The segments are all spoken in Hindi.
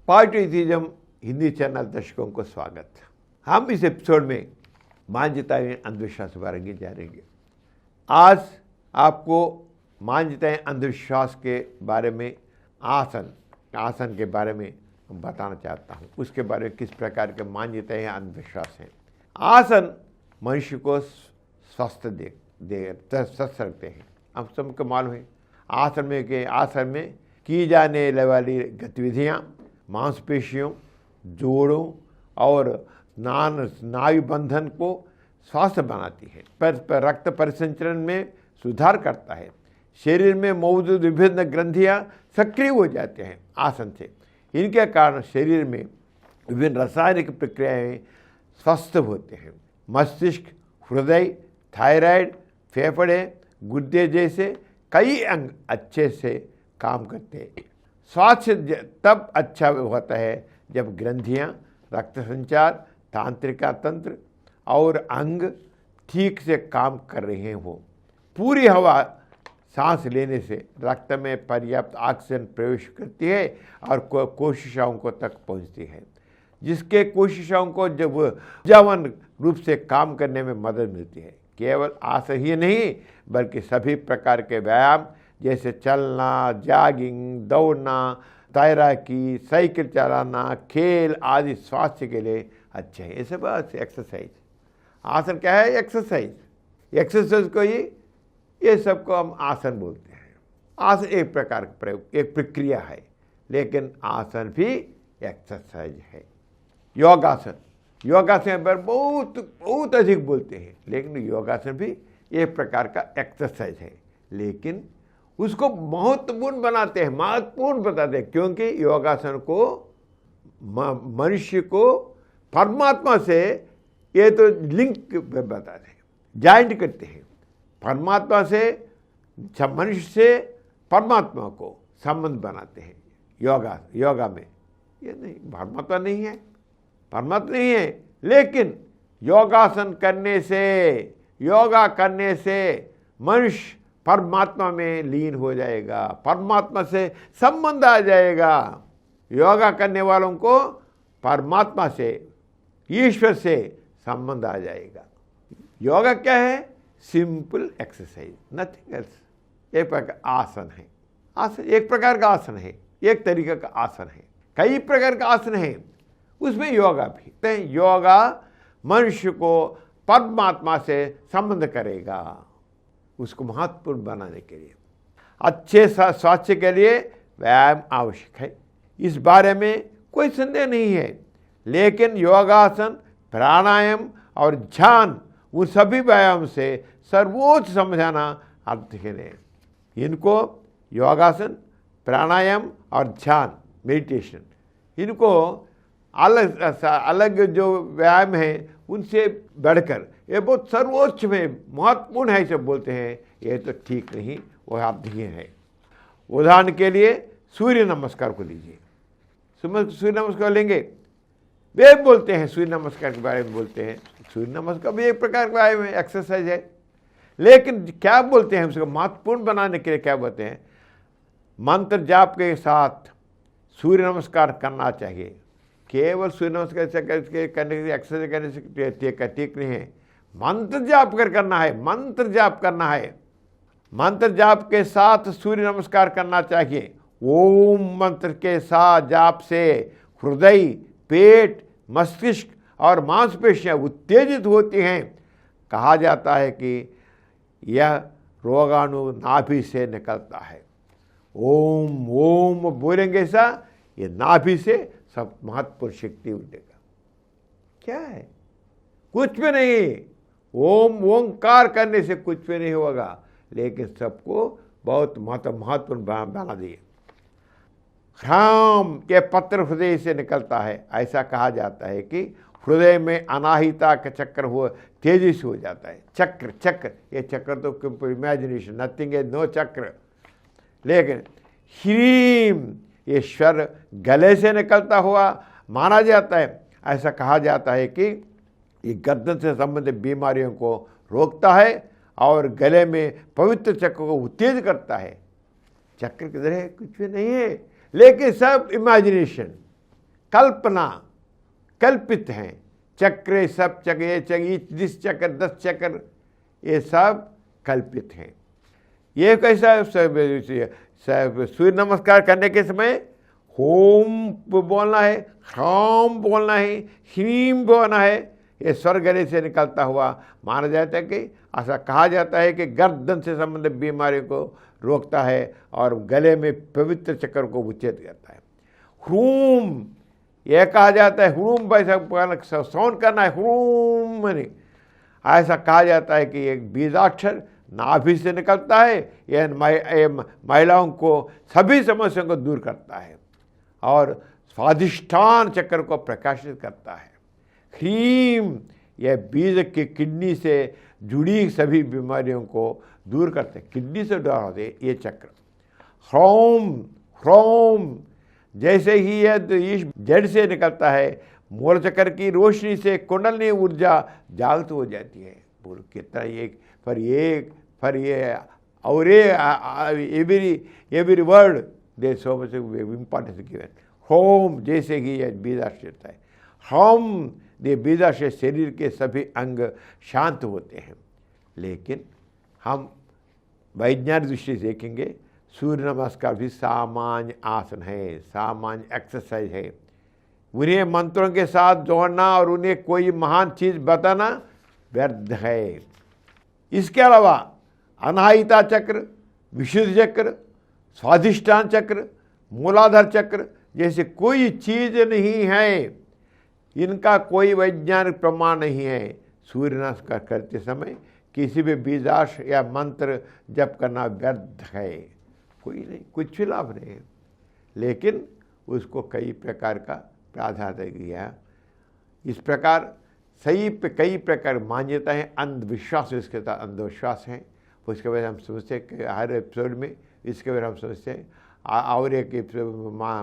पॉजिटिविज्म हिंदी चैनल दर्शकों को स्वागत। हम इस एपिसोड में मान्यताएं अंधविश्वास के बारे में जानेंगे। आज आपको मान्यताएं अंधविश्वास के बारे में आसन के बारे में बताना चाहता हूँ। उसके बारे में किस प्रकार के मान्यताएं अंधविश्वास हैं। आसन मनुष्य को स्वस्थ स्वस्थ रखते हैं। हम सबको मालूम है आसन में की जाने वाली गतिविधियाँ मांसपेशियों, जोड़ों और स्नायु बंधन को स्वास्थ्य बनाती है। पर रक्त परिसंचरण में सुधार करता है। शरीर में मौजूद विभिन्न ग्रंथियां सक्रिय हो जाते हैं आसन से। इनके कारण शरीर में विभिन्न रासायनिक प्रक्रियाएं स्वस्थ होते हैं। मस्तिष्क, हृदय, थायराइड, फेफड़े, गुर्दे जैसे कई अंग अच्छे से काम करते हैं। स्वास्थ्य तब अच्छा होता है जब ग्रंथियां, रक्त संचार, तांत्रिका तंत्र और अंग ठीक से काम कर रहे हों। पूरी हवा सांस लेने से रक्त में पर्याप्त ऑक्सीजन प्रवेश करती है और कोशिकाओं को तक पहुंचती है, जिसके कोशिकाओं को जब ऊर्जावान रूप से काम करने में मदद मिलती है। केवल आसन ही नहीं बल्कि सभी प्रकार के व्यायाम जैसे चलना, जॉगिंग, दौड़ना, तैराकी, साइकिल चलाना, खेल आदि स्वास्थ्य के लिए अच्छे हैं। ये सब एक्सरसाइज। आसन क्या है? एक्सरसाइज को ये सबको हम आसन बोलते हैं। आसन एक प्रकार का प्रयोग, एक प्रक्रिया है, लेकिन आसन भी एक्सरसाइज है। योगासन पर बहुत अधिक बोलते हैं, लेकिन योगासन भी एक प्रकार का एक्सरसाइज है, लेकिन उसको महत्वपूर्ण बताते हैं, क्योंकि योगासन को मनुष्य को परमात्मा से ये तो लिंक बताते हैं, जॉइंट करते हैं। परमात्मा से मनुष्य से परमात्मा को संबंध बनाते हैं। योगा में ये नहीं, परमात्मा नहीं है, लेकिन योगासन योगा करने से मनुष्य परमात्मा में लीन हो जाएगा, परमात्मा से संबंध आ जाएगा। योगा करने वालों को परमात्मा से, ईश्वर से संबंध आ जाएगा। योगा क्या है? Simple exercise, nothing else. एक प्रकार आसन है। आसन एक प्रकार का आसन है, एक तरीके का आसन है। कई प्रकार का आसन है, उसमें योगा भी। तो योगा मनुष्य को परमात्मा से संबंध करेगा, उसको महत्वपूर्ण बनाने के लिए। अच्छे स्वास्थ्य के लिए व्यायाम आवश्यक है, इस बारे में कोई संदेह नहीं है। लेकिन योगासन, प्राणायाम और ध्यान उन सभी व्यायाम से सर्वोच्च समझाना अर्थ है। इनको योगासन, प्राणायाम और ध्यान, मेडिटेशन, इनको अलग जो व्यायाम है उनसे बढ़कर ये बहुत सर्वोच्च में महत्वपूर्ण है सब बोलते हैं। ये तो ठीक नहीं, वो अर्थहीन है। उदाहरण के लिए सूर्य नमस्कार को लीजिए। सूर्य नमस्कार लेंगे, वे बोलते हैं सूर्य नमस्कार के बारे में बोलते हैं। सूर्य नमस्कार भी एक प्रकार का एक्सरसाइज है, लेकिन क्या बोलते हैं उसको महत्वपूर्ण बनाने के लिए क्या बोलते हैं? मंत्र जाप के साथ सूर्य नमस्कार करना चाहिए। केवल सूर्य नमस्कार करने से, एक्सरसाइज करने से ठीक नहीं है। मंत्र जाप करना है, मंत्र जाप के साथ सूर्य नमस्कार करना चाहिए। ओम मंत्र के साथ जाप से हृदय, पेट, मस्तिष्क और मांसपेशियां उत्तेजित होती हैं। कहा जाता है कि यह रोगाणु नाभि से निकलता है। ओम ओम बोलेंगे ऐसा, ये नाभि से सब महत्वपूर्ण शक्ति उठेगा। क्या है? कुछ भी नहीं। ओंकार करने से कुछ भी नहीं होगा, लेकिन सबको बहुत महत्वपूर्ण बना दिए। ह्राम के पत्र हृदय से निकलता है। ऐसा कहा जाता है कि हृदय में अनाहिता का चक्र हो तेजी से हो जाता है। चक्र ये चक्र तो इमेजिनेशन, नथिंग है, नो चक्र। लेकिन ह्रीम ये स्वर गले से निकलता हुआ माना जाता है। ऐसा कहा जाता है कि ये गर्दन से संबंधित बीमारियों को रोकता है और गले में पवित्र चक्र को उत्तेजित करता है। चक्र किधर है? कुछ भी नहीं है, लेकिन सब इमेजिनेशन। कल्पना, कल्पित हैं। चक्र सब चक्र, ये चक्र, 30 चक्र, 10 चक्र, ये सब कल्पित हैं। ये कैसा सूर्य नमस्कार करने के समय होम बोलना है, ह्राम बोलना है, ह्रीम बोलना है। ये स्वर गले से निकलता हुआ माना जाता है कि ऐसा कहा जाता है कि गर्दन से संबंधित बीमारियों को रोकता है और गले में पवित्र चक्र को उच्चेत करता है। ह्रूम, यह कहा जाता है ह्रूम, वैसा साउंड करना है, ह्रूम नहीं। ऐसा कहा जाता है कि एक बीजाक्षर नाभि से निकलता है। यह महिलाओं को सभी समस्याओं को दूर करता है और स्वादिष्ठान चक्र को प्रकाशित करता है। ह्रीम, यह बीज की किडनी से जुड़ी सभी बीमारियों को दूर करते हैं, किडनी से दूर होते ये चक्र। ह्रौम, ह्रौम, जैसे ही यह जड़ से निकलता है, मूल चक्र की रोशनी से कुंडलनी ऊर्जा जागृत हो जाती है। कितना एक for every word there is so much importance given. Home, जैसे कि यह बीजाक्षर है, होम ये बीजाक्षर शरीर के सभी अंग शांत होते हैं। लेकिन हम वैज्ञानिक दृष्टि से देखेंगे, सूर्य नमस्कार भी सामान्य आसन है, सामान्य एक्सरसाइज है। उन्हें मंत्रों के साथ जोड़ना और उन्हें कोई महान चीज बताना व्यर्थ है। इसके अलावा अनाहिता चक्र, विशुद्ध चक्र, स्वाधिष्ठान चक्र, मूलाधार चक्र जैसे कोई चीज नहीं है। इनका कोई वैज्ञानिक प्रमाण नहीं है। सूर्य नमस्कार करते समय किसी भी बीजाक्ष या मंत्र जप करना व्यर्थ है, कोई नहीं, कुछ लाभ नहीं है। लेकिन उसको कई प्रकार का प्रावधान दिया। इस प्रकार कई प्रकार मान्यता है, अंधविश्वास इसके साथ अंधविश्वास है। उसके बाद हम समझते हैं कि हर एपिसोड में इसके बारे में हम समझते हैं और एक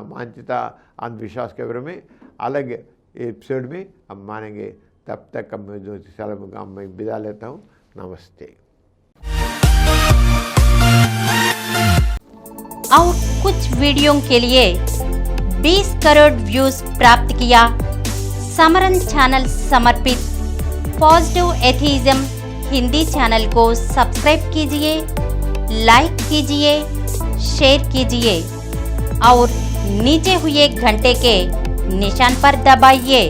मान्यता अंधविश्वास के बारे में अलग एपिसोड में हम मानेंगे। तब तक हम जो सलाम में विदा लेता हूँ। नमस्ते। और कुछ वीडियो के लिए 20 करोड़ व्यूज प्राप्त किया समरन चैनल समर्पित पॉजिटिव एथीज्म हिंदी चैनल को सब्सक्राइब कीजिए, लाइक कीजिए, शेयर कीजिए और नीचे हुए घंटे के निशान पर दबाइए।